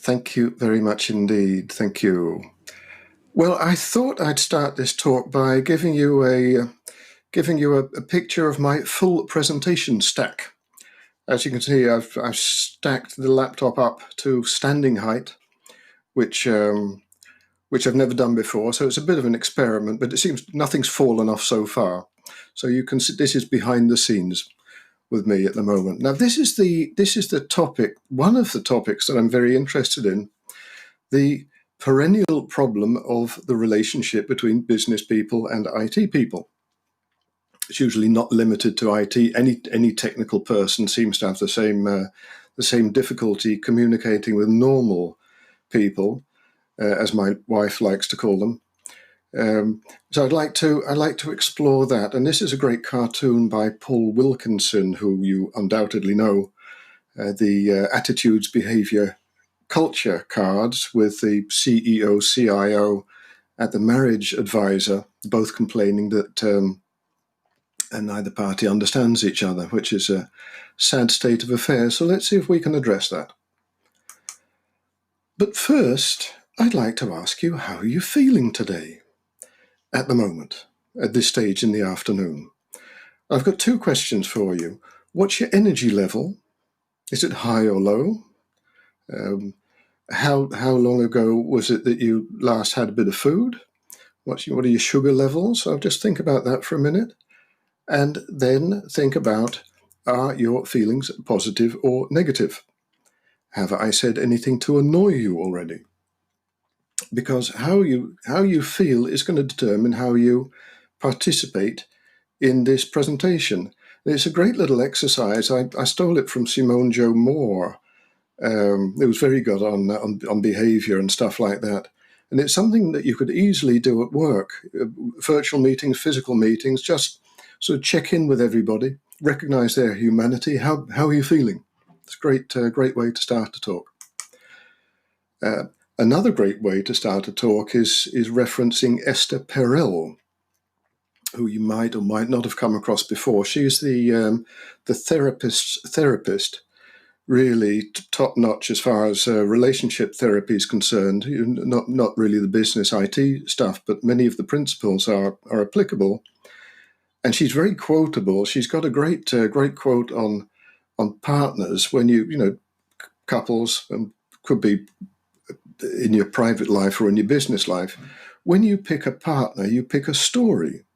Thank you very much indeed. Thank you. Well, I thought I'd start this talk by giving you a picture of my full presentation stack. As you can see, I've stacked the laptop up to standing height, which I've never done before. So it's a bit of an experiment, but it seems nothing's fallen off so far. So you can see this is behind the scenes with me at the moment. Now, this is the topic, one of the topics that I'm very interested in, the perennial problem of the relationship between business people and IT people. It's usually not limited to IT. Any technical person seems to have the same difficulty communicating with normal people, as my wife likes to call them. So I'd like to explore that. And this is a great cartoon by Paul Wilkinson, who you undoubtedly know, the attitudes, behaviour, culture cards with the CEO, CIO, and the marriage advisor, both complaining that neither party understands each other, which is a sad state of affairs. So let's see if we can address that. But first, I'd like to ask you, how are you feeling today? At the moment, at this stage in the afternoon. I've got two questions for you. What's your energy level? Is it high or low? How long ago was it that you last had a bit of food? What are your sugar levels? So just think about that for a minute. And then think about, are your feelings positive or negative? Have I said anything to annoy you already? Because how you feel is going to determine how you participate in this presentation. It's a great little exercise. I stole it from Simone Jo Moore. It was very good on behaviour and stuff like that. And it's something that you could easily do at work, virtual meetings, physical meetings, just sort of check in with everybody, recognise their humanity. How are you feeling? It's a great way to start to talk. Another great way to start a talk is referencing Esther Perel, who you might or might not have come across before. She's the therapist, really top notch as far as relationship therapy is concerned. Not really the business IT stuff, but many of the principles are applicable. And she's very quotable. She's got a great quote on partners when you couples, could be in your private life or in your business life. When you pick a partner, you pick a story.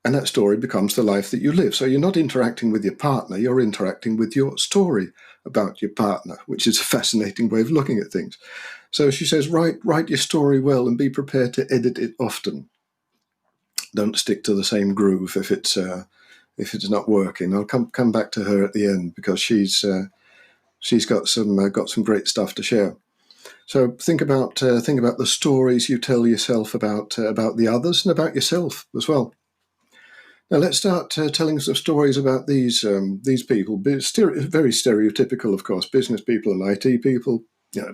And that story becomes the life that you live. So you're not interacting with your partner, you're interacting with your story about your partner, which is a fascinating way of looking at things. So she says, write your story well and be prepared to edit it often. Don't stick to the same groove if it's not working. I'll come back to her at the end because she's got some great stuff to share. So think about the stories you tell yourself about the others and about yourself as well. Now let's start telling some stories about these people. Very stereotypical, of course, business people and IT people.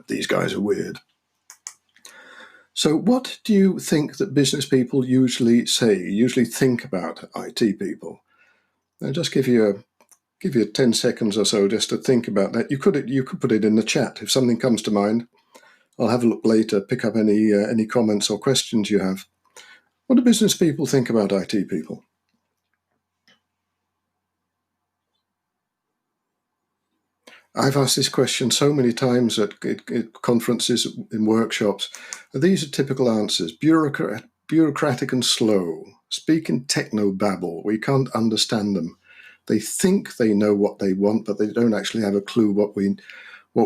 These guys are weird. So what do you think that business people usually think about IT people? I'll just give you 10 seconds or so just to think about that. You could put it in the chat if something comes to mind. I'll have a look later, pick up any comments or questions you have. What do business people think about IT people? I've asked this question so many times at conferences, in workshops. These are typical answers. Bureaucratic and slow. Speak in techno-babble. We can't understand them. They think they know what they want, but they don't actually have a clue what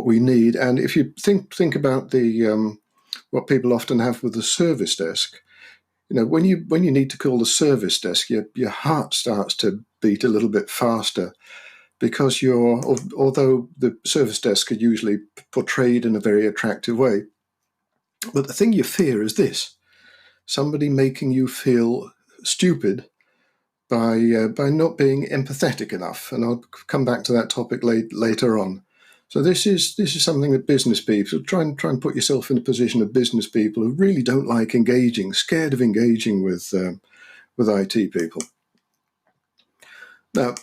we need. And if you think about the what people often have with the service desk, when you need to call the service desk, your heart starts to beat a little bit faster. Because although the service desk are usually portrayed in a very attractive way, but the thing you fear is this: somebody making you feel stupid by not being empathetic enough. And I'll come back to that topic later on. So this is something that business people try and put yourself in a position of business people who really don't like engaging, scared of engaging with IT people. Now,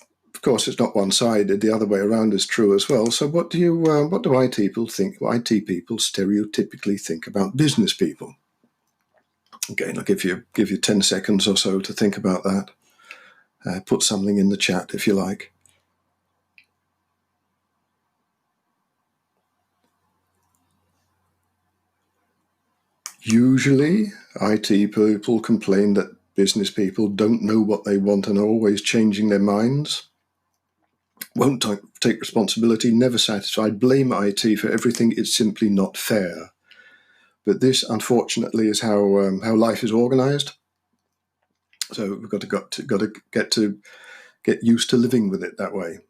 of course, it's not one-sided. The other way around is true as well. So what do IT people think? Well, IT people stereotypically think about business people. Again, I'll give you 10 seconds or so to think about that. Put something in the chat if you like. Usually, IT people complain that business people don't know what they want and are always changing their minds. Won't take responsibility, never satisfied, blame IT for everything. It's simply not fair. But this, unfortunately, is how life is organised. So we've got to get used to living with it that way.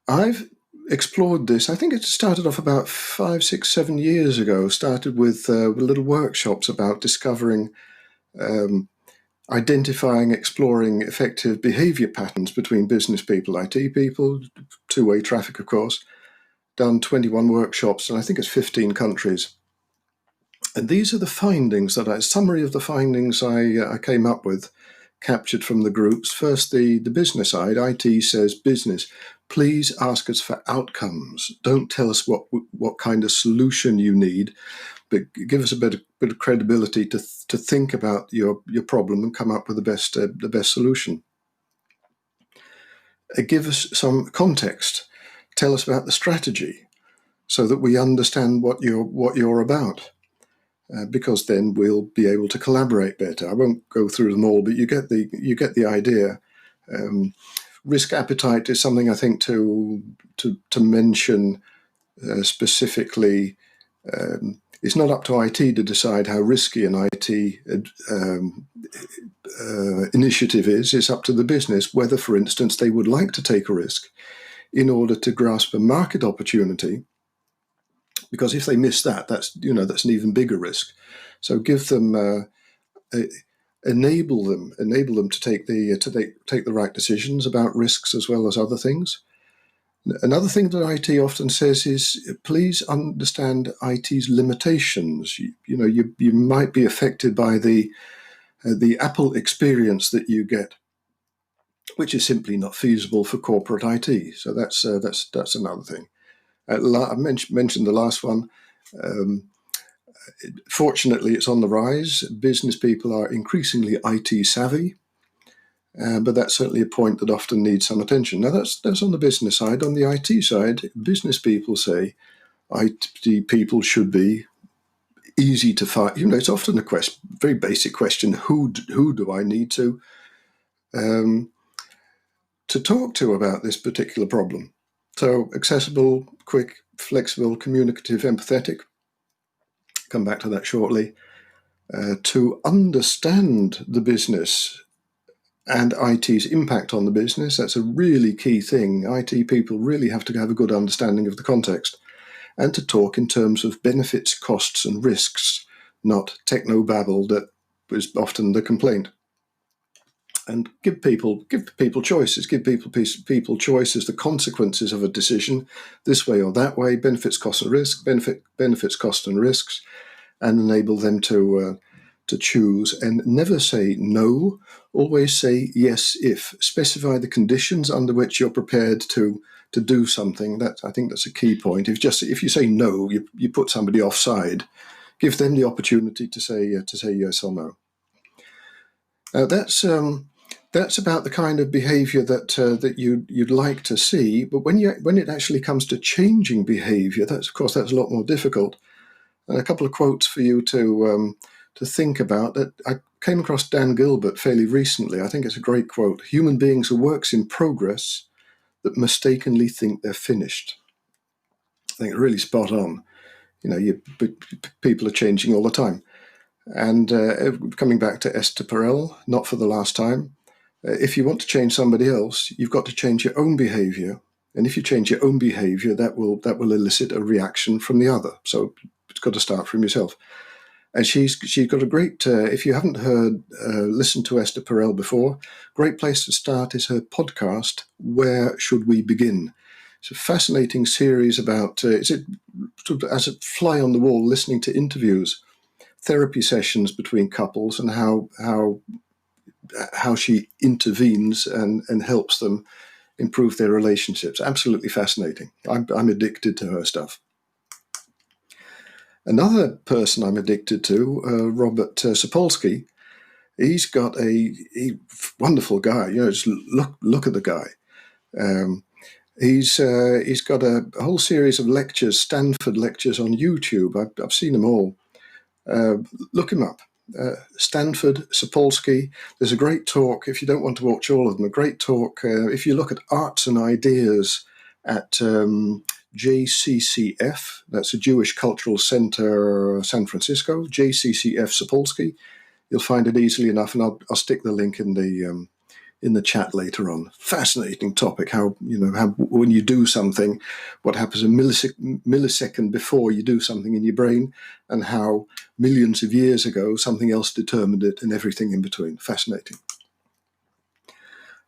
I've explored this. I think it started off about 5, 6, 7 years ago. Started with little workshops about discovering, identifying, exploring effective behaviour patterns between business people, IT people, two-way traffic, of course. Done 21 workshops, and I think it's 15 countries. And these are the findings summary of the findings I came up with, captured from the groups. First, the business side. IT says, business, please ask us for outcomes. Don't tell us what kind of solution you need, but give us a bit of credibility to think about your problem and come up with the best solution. Give us some context. Tell us about the strategy, so that we understand what you're about. Because then we'll be able to collaborate better. I won't go through them all, but you get the idea. Risk appetite is something I think to mention specifically. It's not up to IT to decide how risky an IT initiative is. It's up to the business whether, for instance, they would like to take a risk in order to grasp a market opportunity. Because if they miss that's an even bigger risk. So give them, enable them to take the right decisions about risks as well as other things. Another thing that IT often says is, please understand IT's limitations. You might be affected by the Apple experience that you get, which is simply not feasible for corporate IT. So that's another thing. I mentioned the last one. Fortunately, it's on the rise. Business people are increasingly IT savvy, but that's certainly a point that often needs some attention. Now, that's on the business side. On the IT side, business people say IT people should be easy to find. It's often a very basic question: who do I need to talk to about this particular problem? So accessible, quick, flexible, communicative, empathetic. Come back to that shortly. To understand the business and IT's impact on the business, that's a really key thing. IT people really have to have a good understanding of the context, and to talk in terms of benefits, costs, and risks, not techno-babble that is often the complaint. And give people choices. Give people choices, the consequences of a decision, this way or that way, benefits, costs, and risks, benefits, costs, and risks, and enable them to choose. And never say no. Always say yes if. Specify the conditions under which you're prepared to do something. I think that's a key point. If you say no, you put somebody offside. Give them the opportunity to say yes or no. That's about the kind of behaviour that you'd like to see. But when it actually comes to changing behaviour, that's a lot more difficult. And a couple of quotes for you to think about. That I came across Dan Gilbert fairly recently. I think it's a great quote. Human beings are works in progress that mistakenly think they're finished. I think it's really spot on. People are changing all the time. And coming back to Esther Perel, not for the last time, if you want to change somebody else, you've got to change your own behaviour. And if you change your own behaviour, that will elicit a reaction from the other. So it's got to start from yourself. And she's got a great, if you haven't listened to Esther Perel before, great place to start is her podcast, Where Should We Begin? It's a fascinating series about, as a fly on the wall, listening to interviews, therapy sessions between couples, and how how she intervenes and helps them improve their relationships. Absolutely fascinating. I'm addicted to her stuff. Another person I'm addicted to, Robert Sapolsky. He's got a wonderful guy. Just look at the guy. He's got a whole series of lectures, Stanford lectures on YouTube. I've seen them all. Look him up. Stanford, Sapolsky. There's a great talk, if you don't want to watch all of them, a great talk. If you look at Arts and Ideas at JCCF, that's a Jewish Cultural Center, San Francisco, JCCF Sapolsky, you'll find it easily enough, and I'll stick the link in the chat later on. Fascinating topic. How when you do something, what happens a millisecond before you do something in your brain, and how millions of years ago something else determined it, and everything in between. Fascinating.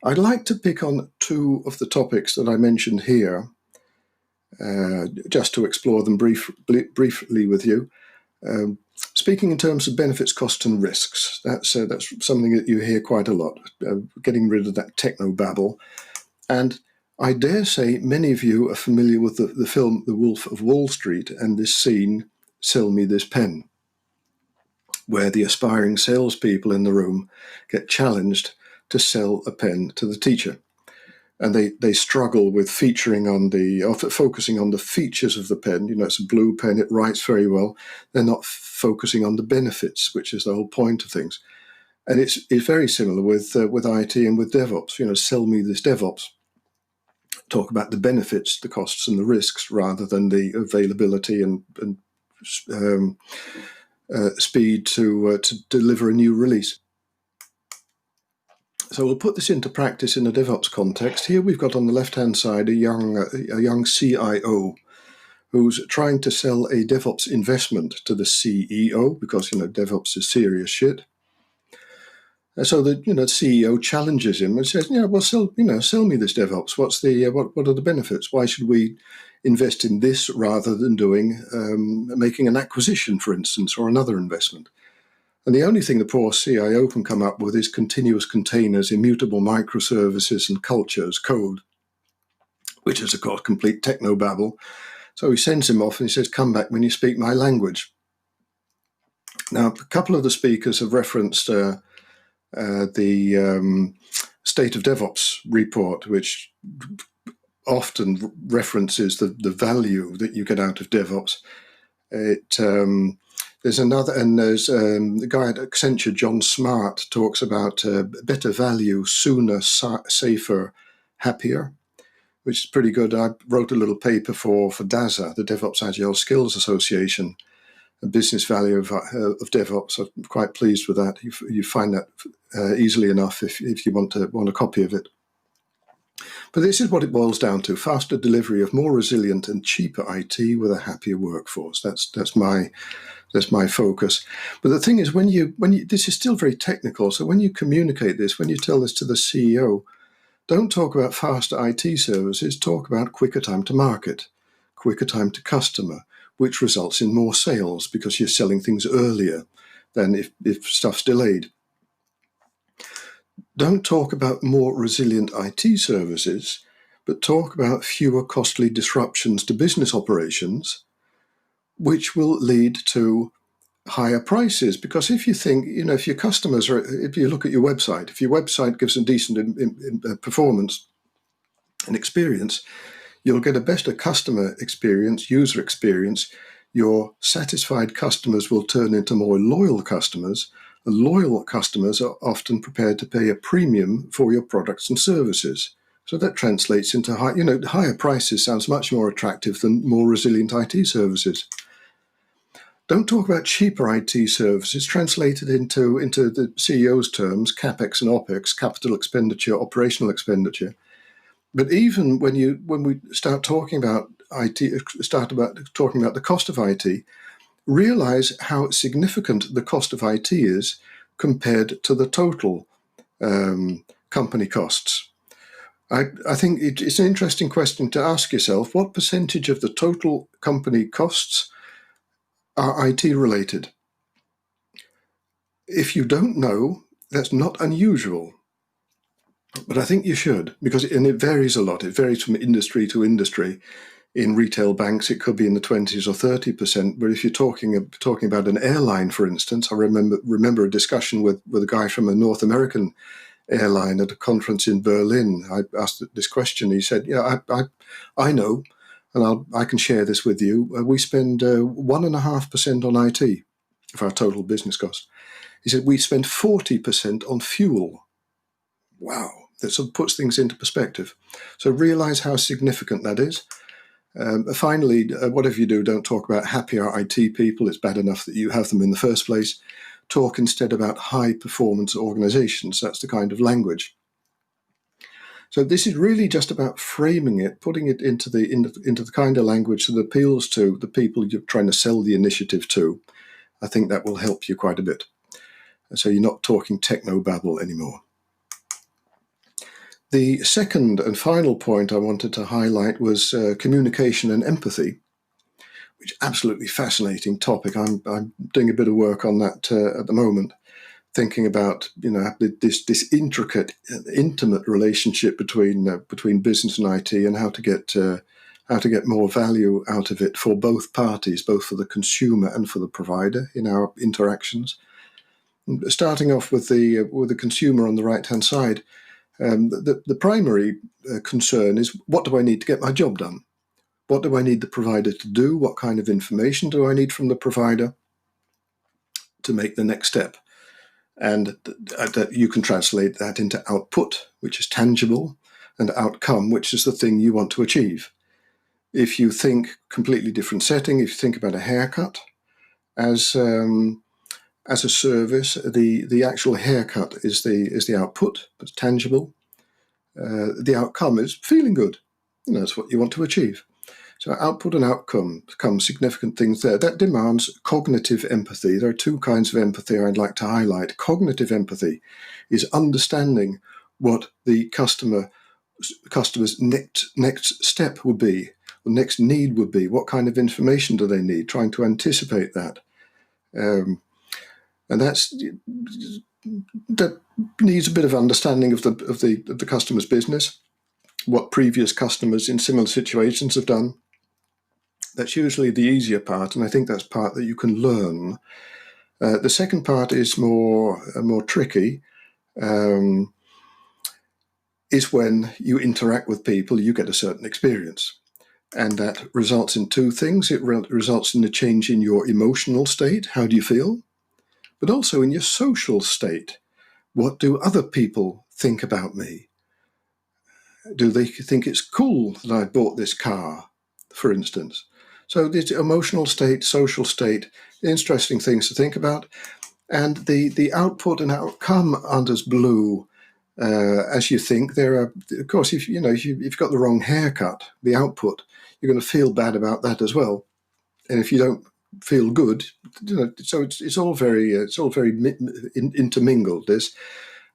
I'd like to pick on two of the topics that I mentioned here, just to explore them briefly with you. Speaking in terms of benefits, costs, and risks, that's something that you hear quite a lot, getting rid of that techno-babble. And I dare say many of you are familiar with the film The Wolf of Wall Street and this scene, Sell Me This Pen, where the aspiring salespeople in the room get challenged to sell a pen to the teacher. And they struggle with focusing on the features of the pen. It's a blue pen, it writes very well. They're not focusing on the benefits, which is the whole point of things. And it's very similar with IT and with DevOps. Sell me this DevOps. Talk about the benefits, the costs, and the risks, rather than the availability and speed to deliver a new release. So we'll put this into practice in a DevOps context. Here we've got on the left-hand side a young CIO who's trying to sell a DevOps investment to the CEO, because DevOps is serious shit. And so the CEO challenges him and says, well, sell me this DevOps. What are the benefits? Why should we invest in this rather than making an acquisition, for instance, or another investment? And the only thing the poor CIO can come up with is continuous containers, immutable microservices, and cultures, code, which is, of course, complete techno-babble. So he sends him off and he says, come back when you speak my language. Now, a couple of the speakers have referenced the State of DevOps report, which often references the value that you get out of DevOps. There's the guy at Accenture, John Smart, talks about better value, sooner, safer, happier, which is pretty good. I wrote a little paper for DASA, the DevOps Agile Skills Association, the business value of DevOps. I'm quite pleased with that. You find that easily enough if you want a copy of it. But this is what it boils down to: faster delivery of more resilient and cheaper IT with a happier workforce. That's my focus. But the thing is, when you this is still very technical. So when you communicate this, when you tell this to the CEO, don't talk about faster IT services. Talk about quicker time to market, quicker time to customer, which results in more sales because you're selling things earlier than if stuff's delayed. Don't talk about more resilient IT services, but talk about fewer costly disruptions to business operations, which will lead to higher prices. Because if you think, if your customers if you look at your website, if your website gives a decent performance and experience, you'll get a better customer experience, user experience. Your satisfied customers will turn into more loyal customers. The loyal customers are often prepared to pay a premium for your products and services. So that translates into higher prices. Sounds much more attractive than more resilient IT services. Don't talk about cheaper IT services translated into the CEO's terms, CapEx and OpEx, capital expenditure, operational expenditure. But even when we start talking about IT, talking about the cost of IT, realize how significant the cost of IT is compared to the total company costs. I think it's an interesting question to ask yourself: what percentage of the total company costs are IT related? If you don't know, That's not unusual, but I think you should, because it varies a lot. It varies from industry to industry. In retail banks, it could be in the 20s or 30%. But if you're talking about an airline, for instance, I remember a discussion with a guy from a North American airline at a conference in Berlin. I asked this question. He said, "Yeah, I know, and I can share this with you. We spend 1.5% on IT of our total business cost." He said we spend 40% on fuel. Wow, that sort of puts things into perspective. So realize how significant that is. Finally, whatever you do, don't talk about happier IT people. It's bad enough that you have them in the first place. Talk instead about high-performance organizations. That's the kind of language. So this is really just about framing it, putting it into the kind of language that appeals to the people you're trying to sell the initiative to. I think that will help you quite a bit. So you're not talking techno-babble anymore. The second and final point I wanted to highlight was communication and empathy, which is absolutely fascinating topic. I'm doing a bit of work on that at the moment, thinking about this intricate, intimate relationship between business and IT, and how to get more value out of it for both parties, both for the consumer and for the provider in our interactions. Starting off with the consumer on the right hand side. The primary concern is, what do I need to get my job done? What do I need the provider to do? What kind of information do I need from the provider to make the next step? And that you can translate that into output, which is tangible, and outcome, which is the thing you want to achieve. If you think completely different setting, if you think about a haircut as a service, the actual haircut is the output, it's tangible. The outcome is feeling good. That's what you want to achieve. So output and outcome become significant things there. That demands cognitive empathy. There are two kinds of empathy I'd like to highlight. Cognitive empathy is understanding what the customer's next step would be, the next need would be. What kind of information do they need? Trying to anticipate that. And that needs a bit of understanding of the customer's business, what previous customers in similar situations have done. That's usually the easier part, and I think that's part that you can learn. The second part is more tricky. Is when you interact with people, you get a certain experience. And that results in two things. It results in a change in your emotional state. How do you feel? But also in your social state. What do other people think about me? Do they think it's cool that I bought this car, for instance? So the emotional state, social state, interesting things to think about. And the output and outcome aren't as blue as you think. There are, of course, if you've got the wrong haircut, the output, you're going to feel bad about that as well. And if you don't feel good, so it's all very intermingled. This,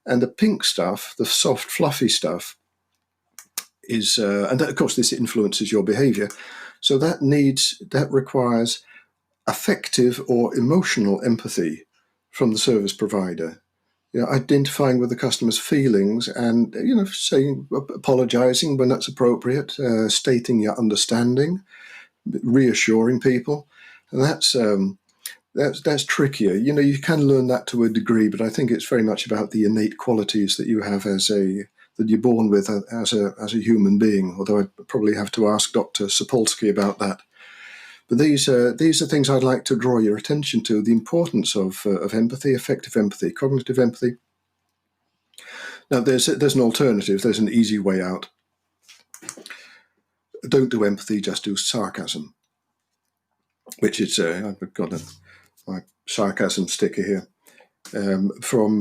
and the pink stuff, the soft, fluffy stuff, is, and that, of course, this influences your behaviour. So that requires affective or emotional empathy from the service provider. Identifying with the customer's feelings and saying, apologising when that's appropriate, stating your understanding, reassuring people. And that's trickier. You can learn that to a degree, but I think it's very much about the innate qualities that you have that you're born with as a human being. Although I probably have to ask Dr. Sapolsky about that. But these are things I'd like to draw your attention to: the importance of empathy, effective empathy, cognitive empathy. Now, there's an alternative. There's an easy way out. Don't do empathy, just do sarcasm. Which is I've got my sarcasm sticker here. From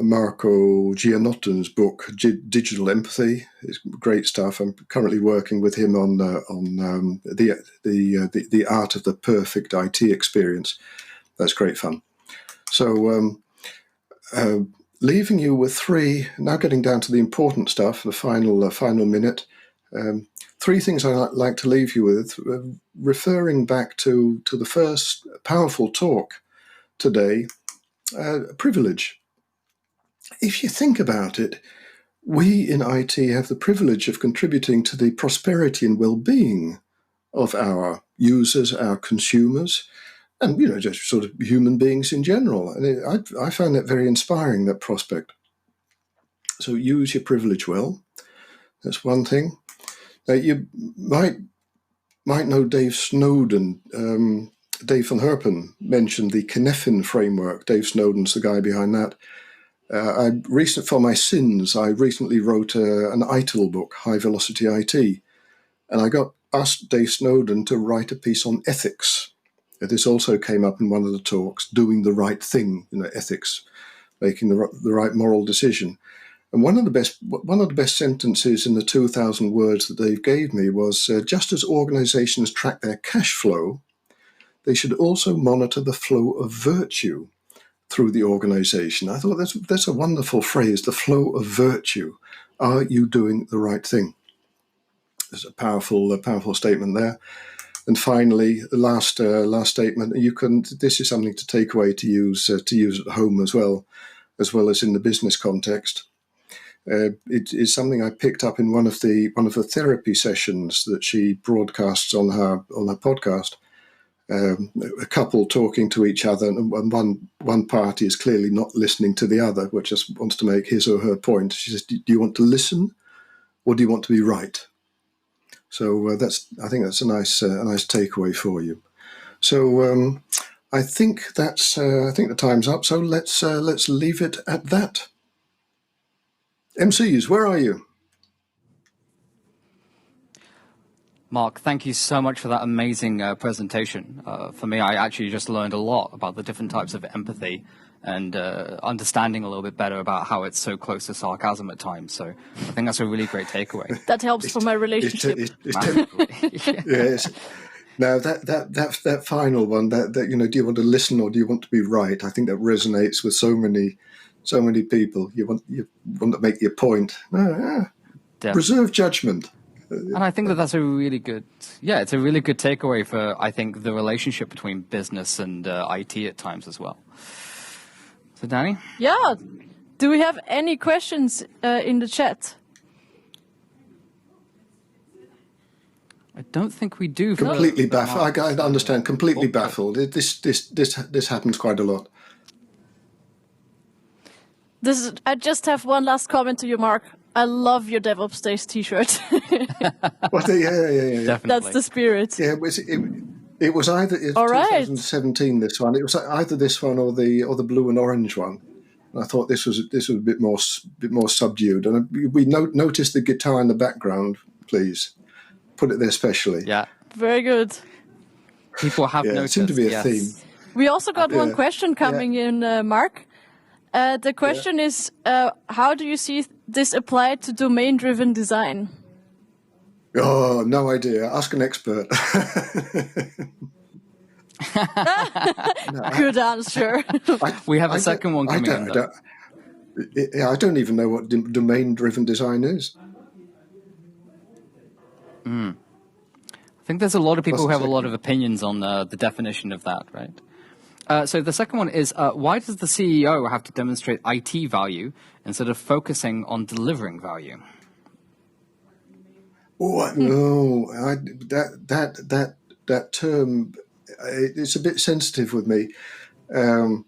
Marco Gianotto's book Digital Empathy. It's great stuff. I'm currently working with him on the art of the perfect IT experience. That's great fun. So leaving you with three, now getting down to the important stuff, the final minute. Three things I'd like to leave you with, referring back to the first powerful talk today. Privilege. if you think about it, we in IT have the privilege of contributing to the prosperity and well-being of our users, our consumers, and just sort of human beings in general. And I find that very inspiring, that prospect. So use your privilege well. That's one thing. You might know Dave Snowden. Dave van Herpen mentioned the Cynefin framework. Dave Snowden's the guy behind that. For my sins, I recently wrote an ITIL book, High Velocity IT, and I got asked Dave Snowden to write a piece on ethics. This also came up in one of the talks, doing the right thing, ethics, making the right moral decision. And one of the best sentences in the 2,000 words that Dave gave me was, just as organizations track their cash flow, they should also monitor the flow of virtue through the organization. I thought that's a wonderful phrase, the flow of virtue. Are you doing the right thing? There's a powerful statement there. And finally, the last statement. This is something to take away to use at home as well as in the business context. It is something I picked up in one of the therapy sessions that she broadcasts on her podcast. A couple talking to each other, and one party is clearly not listening to the other, but just wants to make his or her point. She says, "Do you want to listen, or do you want to be right?" So I think that's a nice takeaway for you. So I think the time's up. So let's leave it at that. MCs, where are you? Mark, thank you so much for that amazing presentation. For me, I actually just learned a lot about the different types of empathy and understanding a little bit better about how it's so close to sarcasm at times. So I think that's a really great takeaway. That helps for my relationship. Yes. Now that final one, that do you want to listen or do you want to be right? I think that resonates with so many people. You want to make your point. Reserve judgment. And I think that's a really good, it's a really good takeaway for, I think, the relationship between business and IT at times as well. So, Danny? Yeah. Do we have any questions in the chat? I don't think we do. Completely baffled. I understand. Completely baffled. This happens quite a lot. I just have one last comment to you, Mark. I love your DevOpsdays T-shirt. Well, yeah. Definitely. That's the spirit. Yeah, it was either 2017. This one. It was either this one or the blue and orange one. And I thought this was a bit more subdued. And we noticed the guitar in the background. Please put it there specially. Yeah. Very good. People have noticed. It seemed to be a theme. We also got one question coming in, Mark. The question is, how do you see this applied to domain-driven design? Oh, no idea. Ask an expert. Good answer. We have a second one coming in. I don't even know what domain-driven design is. I think there's a lot of people who have a lot of opinions on the definition of that, right? So the second one is, why does the CEO have to demonstrate IT value instead of focusing on delivering value? Oh no, that term, it's a bit sensitive with me. I'm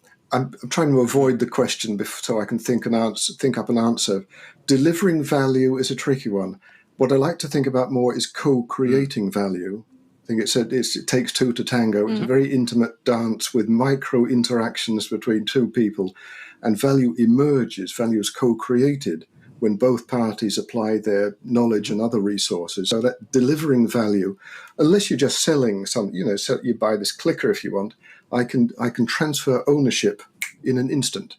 trying to avoid the question so I can think up an answer. Delivering value is a tricky one. What I like to think about more is co-creating value. I think it takes two to tango. It's a very intimate dance with micro interactions between two people, and value emerges, value is co-created when both parties apply their knowledge and other resources. So that delivering value, unless you're just selling so you buy this clicker if you want, I can transfer ownership in an instant.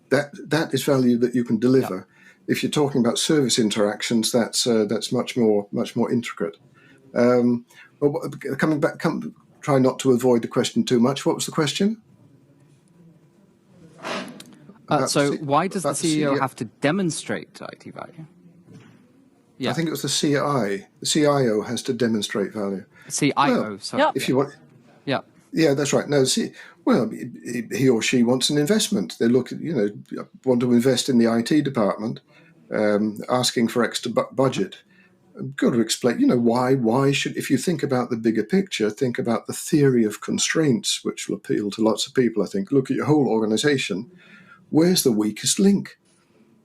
That is value that you can deliver. Yeah. If you're talking about service interactions, that's much more intricate. Well, coming back, try not to avoid the question too much. What was the question? So why does the CEO have to demonstrate IT value? Yeah. I think it was the CI. The CIO has to demonstrate value. CIO, sorry. Yep. If you want. Yeah. Yeah, that's right. No, Well, he or she wants an investment. They look at, want to invest in the IT department, asking for extra budget. Got to explain, why should, if you think about the bigger picture, think about the theory of constraints, which will appeal to lots of people, I think. Look at your whole organization. Where's the weakest link?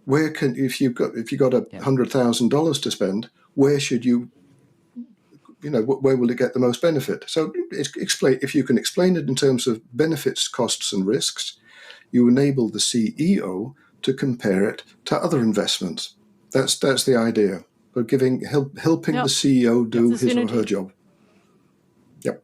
Where can, if you've got $100,000 to spend, where should you, where will it get the most benefit? So explain, if you can explain it in terms of benefits, costs, and risks, you enable the CEO to compare it to other investments. That's the idea. But helping the CEO do his or her job. Yep.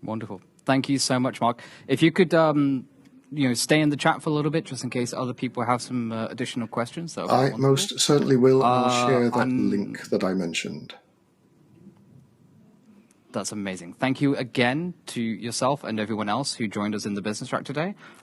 Wonderful. Thank you so much, Mark. If you could, stay in the chat for a little bit, just in case other people have some additional questions. I most certainly will. I'll share that link that I mentioned. That's amazing. Thank you again to yourself and everyone else who joined us in the Business Track today.